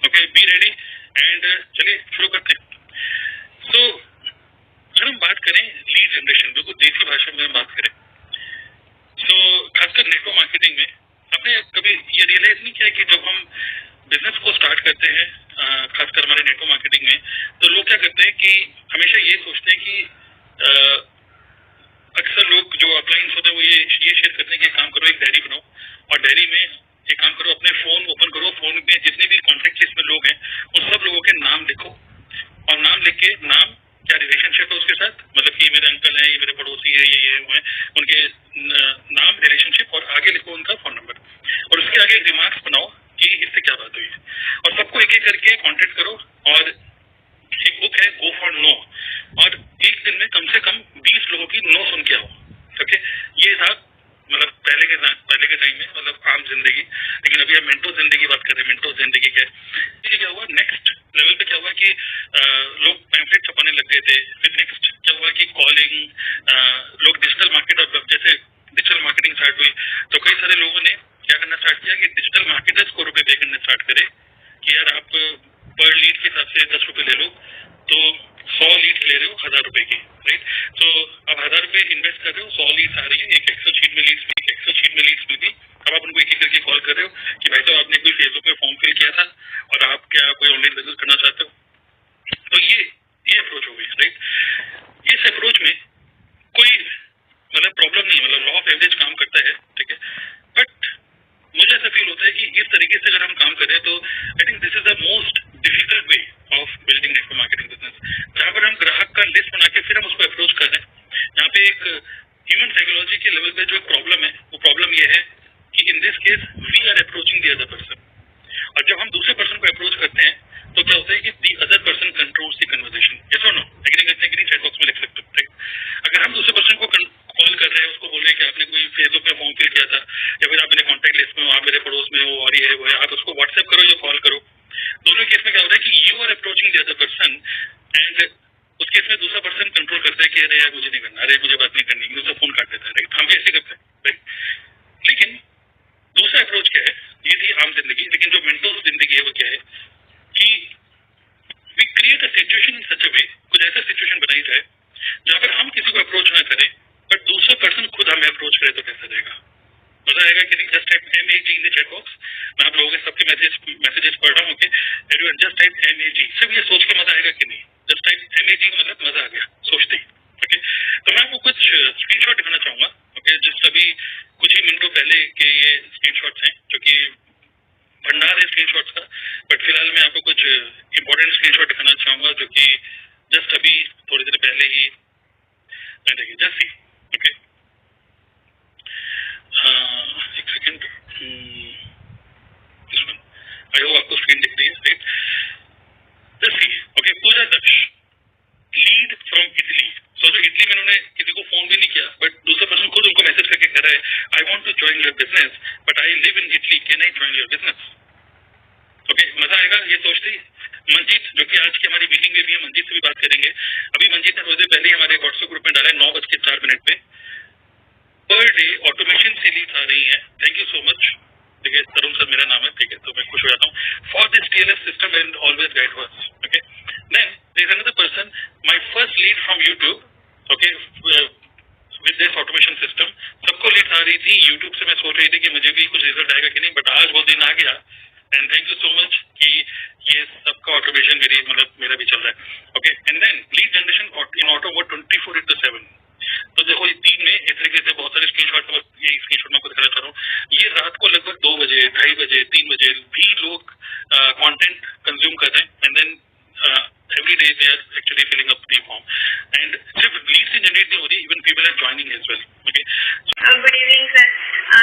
Okay, be ready and चलिए शुरू करते हैं। सो अगर हम बात करें लीड जनरेशन, बिल्कुल देसी भाषा में हम बात करें, सो खासकर नेटवर्क मार्केटिंग में आपने कभी ये रियलाइज नहीं किया कि जब हम बिजनेस को स्टार्ट करते हैं, खासकर हमारे नेटवर्क मार्केटिंग में, तो लोग क्या करते हैं कि हमेशा ये सोचते हैं कि अक्सर लोग जो अपलाइंस होते हैं वो ये शेयर करते हैं कि काम करो, एक डायरी बनाओ और डायरी में एक काम करो, अपने फोन ओपन करो, फोन में जितने भी कॉन्टेक्ट लिस्ट में लोग हैं उन सब लोगों के नाम लिखो और नाम लिख के नाम क्या रिलेशनशिप है उसके साथ, मतलब कि मेरे अंकल हैं, ये मेरे पड़ोसी है, ये हैं, उनके नाम, रिलेशनशिप और आगे लिखो उनका फोन नंबर और उसके आगे रिमार्क्स बनाओ कि इससे क्या बात हुई है और सबको एक एक करके कॉन्टेक्ट करो। और एक बुक है गो फॉर नो, और एक दिन में कम से कम 20 लोगों की नो सुन के आओ। ओके, ये था मतलब पहले के टाइम में, मतलब आम जिंदगी। लेकिन अभी हम मिनटों जिंदगी बात कर रहे हैं। मिनटों जिंदगी क्या है, क्या हुआ नेक्स्ट लेवल पे, क्या हुआ कि लोग पैम्फलेट छपाने लग गए थे। फिर नेक्स्ट क्या हुआ कि कॉलिंग, लोग डिजिटल मार्केटर, जैसे डिजिटल मार्केटिंग स्टार्ट हुई तो कई सारे लोगों ने क्या करना स्टार्ट किया कि डिजिटल मार्केटर्स को रुपए पे करना स्टार्ट करे कि यार आप पर लीड के हिसाब से 10 रुपए ले लो, तो 100 लीड्स ले रहे हो 1000 रुपए की, राइट। तो अब 1000 रुपए इन्वेस्ट कर रहे हो, 100 लीड्स आ रही है, एक एक्सेल शीट में लीड्स मिल गई। अब आप उनको एक एक करके कॉल कर रहे हो कि भाई साहब आपने कोई फेसबुक पे फॉर्म फिल किया था और आप क्या कोई ऑनलाइन बिजनेस करना चाहते हो। तो ये अप्रोच हो गई, राइट। इस अप्रोच में कोई मतलब प्रॉब्लम नहीं, मतलब लॉ ऑफ एवरेज काम करता है, ठीक है। बट मुझे ऐसा फील होता है कि इस तरीके से अगर हम काम करें तो I think this is the most difficult way of building network marketing business, जहाँ पर हम ग्राहक का लिस्ट बना के फिर हम उसको अप्रोच कर रहे हैं। यहाँ पे एक ह्यूमन साइकोलॉजी के लेवल पे जो एक प्रॉब्लम है, वो प्रॉब्लम ये है कि in this case we are approaching the other person, और जब हम दूसरे पर्सन को अप्रोच करते हैं तो क्या होता है कि the other person controls the conversation. Yes और नो, एग्री करते हैं कि नहीं, चैट बॉक्स में लिख सकते हो, राइट। अगर हम दूसरे पर्सन को कॉल कर रहे हैं, उसको बोल रहे हैं कि आपने कोई फेसबुक पे फॉर्म फिल किया था या फिर आप मेरे कॉन्टैक्ट लिस्ट में हो, आप मेरे पड़ोस में हो और ये है वो है, आप उसको व्हाट्सएप करो या कॉल करो, दोनों केस में क्या होता है कि you are approaching the other person and उस केस में दूसरा पर्सन कंट्रोल करता है कि अरे यार मुझे नहीं करना, अरे मुझे बात नहीं करनी, दूसरा फोन काट देता है, राइट। हम भी ऐसे करते हैं, राइट। लेकिन दूसरा अप्रोच क्या है, ये थी आम जिंदगी। लेकिन जो मेंटल जिंदगी है वो क्या है कि we create a situation in such a way, कुछ ऐसा सिचुएशन बनाई जाए जहाँ पर हम किसी को अप्रोच ना करें बट दूसरा पर्सन खुद हमें अप्रोच करे, तो कैसा रहेगा, मजा आएगा कि नहीं। Just type MAG in the chat box, मैं आप लोगों के सबके मैसेजेस पढ़ रहा हूँ। Okay everyone, just type MAG, सिर्फ ये सोच के मजा आएगा कि नहीं। जस्ट टाइप MAG मतलब मजा आ गया सोचते ही। ओके, तो मैं आपको कुछ स्क्रीनशॉट दिखाना चाहूंगा। ओके, जस्ट अभी कुछ ही मिनटों पहले के ये स्क्रीनशॉट्स हैं, जो कि भंडार है स्क्रीनशॉट्स का, बट फिलहाल मैं आपको कुछ इंपॉर्टेंट स्क्रीनशॉट दिखाना चाहूंगा जो कि जस्ट अभी थोड़ी देर पहले ही देखिए। जस्ट सी, ओके एक सेकेंड, आई होप आपको स्क्रीन दिख रही है, right. Just see, okay, Pooja Daksh, lead from Italy. So जो इटली में उन्होंने किसी को फोन भी नहीं किया बट दूसरा पर्सन खुद उनको मैसेज करके कह रहा है I want to join your business but I live in Italy, can I join your business. Okay, मजा आएगा ये सोचते ही। मंजीत, जो कि आज की हमारी मीटिंग में भी है, मंजीत से भी बात करेंगे। अभी मंजीत ने थोड़ी देर पहले ही हमारे व्हाट्सएप ग्रुप में डाला है 9:04 पे, पर डे ऑटोमेशन से लीड आ रही है। थैंक यू सो मच, ठीक है। तरुण सर मेरा नाम है, ठीक है, तो मैं खुश हो जाता हूँ। For this TLS system and always guide us, okay. Then there is another person, my first lead from YouTube, okay, with this automation system. सबको लीड आ रही थी यूट्यूब से, मैं सोच रही थी कि मुझे भी कुछ रिजल्ट आएगा कि नहीं, बट आज वो दिन आ गया and thank you so much कि ये सबका ऑटोमेशन मेरा भी चल रहा है। Okay, and then lead generation in auto वो 24/7। तो देखो ये 3 में इस तरीके से बहुत सारे स्क्रीनशॉट, ये स्क्रीनशॉट मैं आपको दिखाना चाह रहा हूँ। ये रात को लगभग 2 बजे, 2:30 बजे, 3 बजे भी लोग कंटेंट कंज्यूम कर रहे हैं and then every day they are actually filling up the form and सिर्फ लीड से जनरेट नहीं हो रही, even people are joining as well. Okay, good evening sir.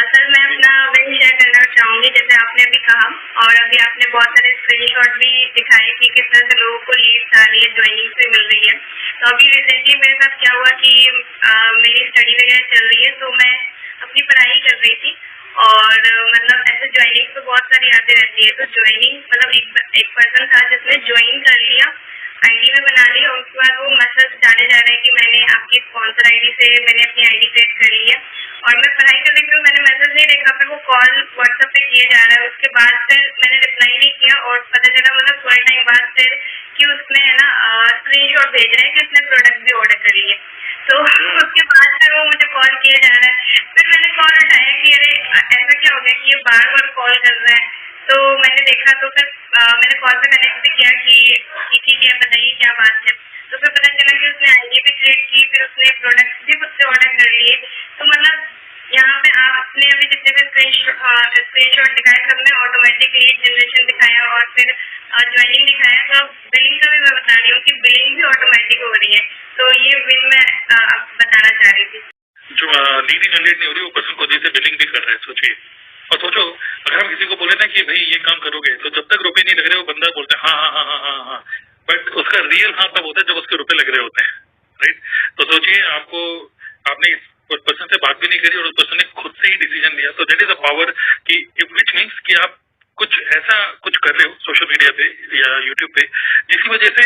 Sir मैं अपना विन शेयर करना चाहूंगी, जैसे आपने अभी कहा और अभी आपने बहुत सारे स्क्रीनशॉट भी दिखाए कि किस तरह से लोगों को लीड्स आ रही है, ज्वाइनिंग से मिल रही है। तो अभी रिसेंटली मेरे साथ क्या हुआ कि मेरी स्टडी वगैरह चल रही है, तो मैं अपनी पढ़ाई कर रही थी और मतलब ऐसे ज्वाइनिंग तो बहुत सारी आती रहती है। तो ज्वाइनिंग मतलब एक पर्सन था जिसने ज्वाइन कर लिया, आईडी में बना लिया, और उसके बाद वो मैसेज डाले जा रहे हैं कि मैंने आपकी स्पॉन्सर आईडी से मैंने अपनी आईडी क्रिएट कर ली है, और मैं पढ़ाई कर रही हूँ, मैंने मैसेज नहीं देखा, फिर वो कॉल व्हाट्सएप पे किए जा रहा है। उसके बाद फिर मैंने रिप्लाई नहीं किया और पता चला थोड़े टाइम बाद फिर कि उसने है ना स्क्रीनशॉट भेज रहा है कि उसने प्रोडक्ट भी ऑर्डर कर लिए। तो उसके बाद फिर वो मुझे कॉल किया जा रहा है। फिर मैंने कॉल उठाया कि अरे ऐसा क्या हो गया कि ये बार बार कॉल कर रहा है। तो मैंने देखा तो फिर मैंने कॉल पे कनेक्ट भी किया कि ठीक है बताइए क्या बात है। तो फिर पता चला कि उसने आईडी भी क्रिएट की, फिर उसने प्रोडक्ट भी खुद से ऑर्डर कर लिए। तो मतलब यहाँ पे आपने अभी जितने भी स्क्रीनशॉट दिखाए सब में ऑटोमेटिक लीड जनरेशन दिखाया और फिर ज्वाइनिंग दिखाया। तो बिलिंग का भी मैं बता रही हूँ कि बिलिंग भी ऑटोमेटिक हो रही है। तो ये विन मैं बताना चाह रही थी। जो लीड ही जनरेट नहीं हो रही, वो पर्सन खुद ही से बिलिंग भी कर रहा है। सोचिए और सोचो, अगर हम किसी को बोले ना कि भाई ये काम करोगे, तो जब तक रुपए नहीं लग रहे वो बंदा बोलता है हाँ हाँ हाँ हाँ हाँ हाँ, बट उसका रियल हाँ तब होता है जब उसके रुपए लग रहे होते हैं, राइट। तो सोचिए आपने उस पर्सन से बात भी नहीं करी और उस पर्सन ने खुद से ही डिसीजन लिया। तो दैट इज अ पावर कि विच मीन्स कि आप कुछ ऐसा कुछ कर रहे हो सोशल मीडिया पे या यूट्यूब पे जिसकी वजह से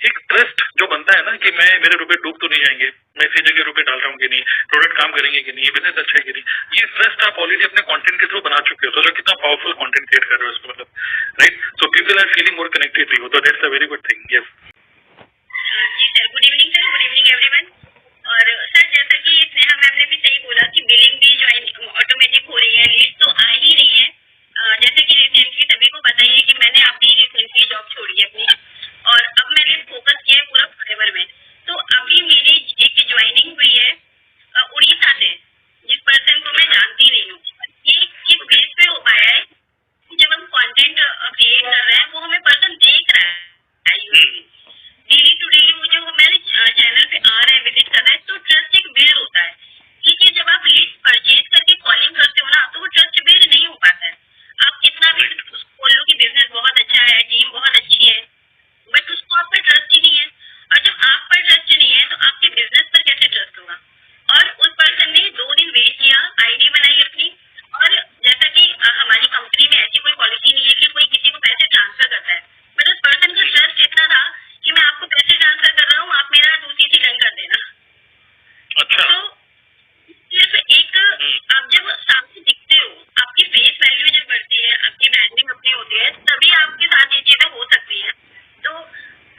एक ट्रस्ट जो बनता है ना कि मेरे रुपए डूब तो नहीं जाएंगे, मैं इसी जगह रुपए डाल रहा हूँ कि नहीं, प्रोडक्ट काम करेंगे कि नहीं, ये बिजनेस अच्छा है कि नहीं, ये ट्रस्ट आप ऑलरेडी अपने कंटेंट के थ्रू बना चुके हो। सोचो कितना पावरफुल कंटेंट क्रिएट कर रहे हो इसको, मतलब, right. So people are feeling more connected to you, तो that's a very good thing. Yes जी sir, good evening sir, good evening everyone. और सर जैसा कि स्नेहा मैम ने भी सही बोला कि बिलिंग भी ज्वाइन ऑटोमेटिक हो रही है, लीड तो आ ही रही है। जैसे कि रिसेंटली सभी को पता ही है कि मैंने अभी रिसेंटली जॉब छोड़ी है अपनी और अब मैंने फोकस किया है पूरा फॉरएवर में। तो अभी मेरी एक ज्वाइनिंग हुई है उड़ीसा से, जिस पर्सन को मैं जानती नहीं हूँ। ये किस बेस पे हो पाया है कि जब हम कंटेंट क्रिएट कर रहे हैं वो हमें पर्सन देख रहा है डेली टू डेली, मुझे वो मेरे चैनल पे आ रहा है, विजिट कर रहा है। तो ट्रस्ट एक बिल्ड होता है। ये चीज जब आप लीड परचेज करके कॉलिंग करते हो ना, तो वो ट्रस्ट बिल्ड नहीं हो पाता है। आप कितना भी बोल लो कि बिजनेस बहुत अच्छा है, टीम बहुत अच्छी है, बट उसको आप पर ट्रस्ट ही नहीं है। और जब आप पर ट्रस्ट नहीं है तो आपके बिजनेस पर कैसे ट्रस्ट होगा। और उस पर्सन ने 2 दिन वेट किया, आईडी बनाई अपनी, और जैसा कि हमारी कंपनी में ऐसी कोई पॉलिसी नहीं है कि कोई किसी को पैसे ट्रांसफर करता है, बट उस पर्सन का ट्रस्ट इतना था कि मैं आपको पैसे ट्रांसफर कर रहा हूँ, आप मेरा 2cc डन कर देना। अच्छा। तो सिर्फ एक आप जब सामने दिखते हो, आपकी फेस वैल्यू जब बढ़ती है, आपकी ब्रांडिंग अपनी होती है, तभी आपके साथ ये चीजें हो सकती हैं। तो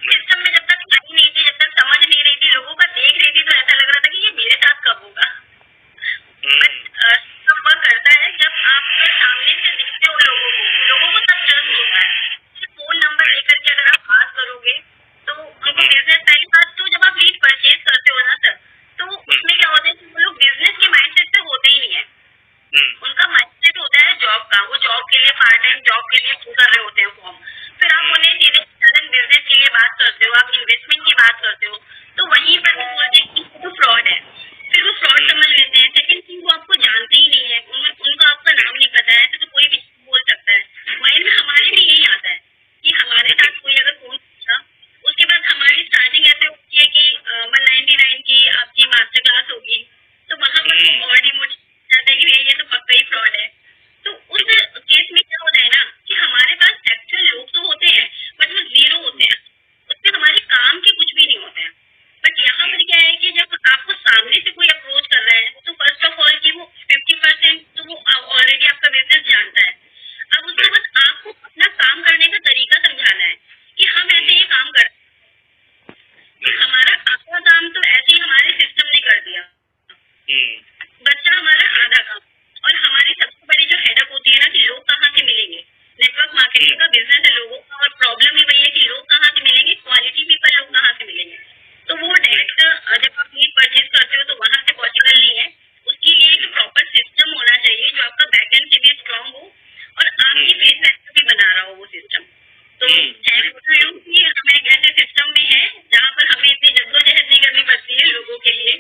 सिस्टम में जब तक आई नहीं थी, जब तक समझ नहीं रही थी, लोगों का देख रही थी, तो ऐसा लग रहा था कि ये मेरे साथ कब होगा। बट सब वह करता है जब आप सामने से दिखते हो लोगों को तब ट्रस्ट होता है। फोन नंबर लेकर के अगर आप बात करोगे तो उनको बिजनेस पहली बात तो जब आप लीड परचेज करते हो ना सर, तो उसमें क्या होता है कि वो लोग बिजनेस के माइंडसेट पे होते ही नहीं है। उनका माइंडसेट होता है जॉब का, वो जॉब के लिए पार्ट टाइम जॉब के लिए फिल कर रहे होते हैं फॉर्म। फिर आप उन्हें सीधे सडन बिजनेस के लिए बात करते हो, आप इन्वेस्टमेंट की बात करते हो, तो वहीं पर वो बोलते हैं कि वो फ्रॉड है। फिर वो फ्रॉड समझ लेते हैं। सेकंड थिंग, वो आपको जानते ही नहीं है, उनको आपका नाम नहीं पता है, तो कोई भी बोल सकता है। माइंड में हमारे भी यही आता है कि हमारे साथ कोई अगर फोन पूछा, उसके बाद हमारी स्टार्टिंग ऐसे होती है कि 199 की आपकी मास्टर क्लास होगी, तो वहां पर और डिमोट जाता है कि ये तो पक्का ही फ्रॉड है। तो उस केस में क्या होता है ना कि हमारे पास एक्चुअल लोग तो होते हैं, बट वो जीरो होते हैं, उसमें हमारे काम के कुछ भी नहीं होते हैं। बट यहाँ पर क्या है कि जब आपको सामने से कोई अप्रोच कर रहा है, तो फर्स्ट ऑफ ऑल कि वो 50% तो वो ऑलरेडी आपका बिजनेस जानता है। अब उसके बाद आपको अपना काम करने का तरीका समझाना है कि हम ऐसे ये काम कर, तो हमारा आपका काम तो ऐसे ही हमारे सिस्टम ने कर दिया, बच्चा हमारा आधा काम। और हमारी सबसे बड़ी जो हेडअप होती है ना कि लोग कहाँ से मिलेंगे, नेटवर्क मार्केटिंग का बिजनेस है लोगों का, और प्रॉब्लम ही वही है कि लोग कहाँ से मिलेंगे, क्वालिटी पीपल लोग कहाँ से मिलेंगे। तो वो डायरेक्ट जब आप लीड परचेज करते हो तो वहां से पॉसिबल नहीं है। उसके लिए एक प्रॉपर सिस्टम होना चाहिए जो आपका बैकएंड से भी स्ट्रांग हो और आपकी फेस वैल्यू भी बना रहा हो वो सिस्टम। तो थैंक यू कि हम एक ऐसे सिस्टम में है जहाँ पर हमें इतनी जद्दोजहद नहीं करनी पड़ती है लोगों के लिए।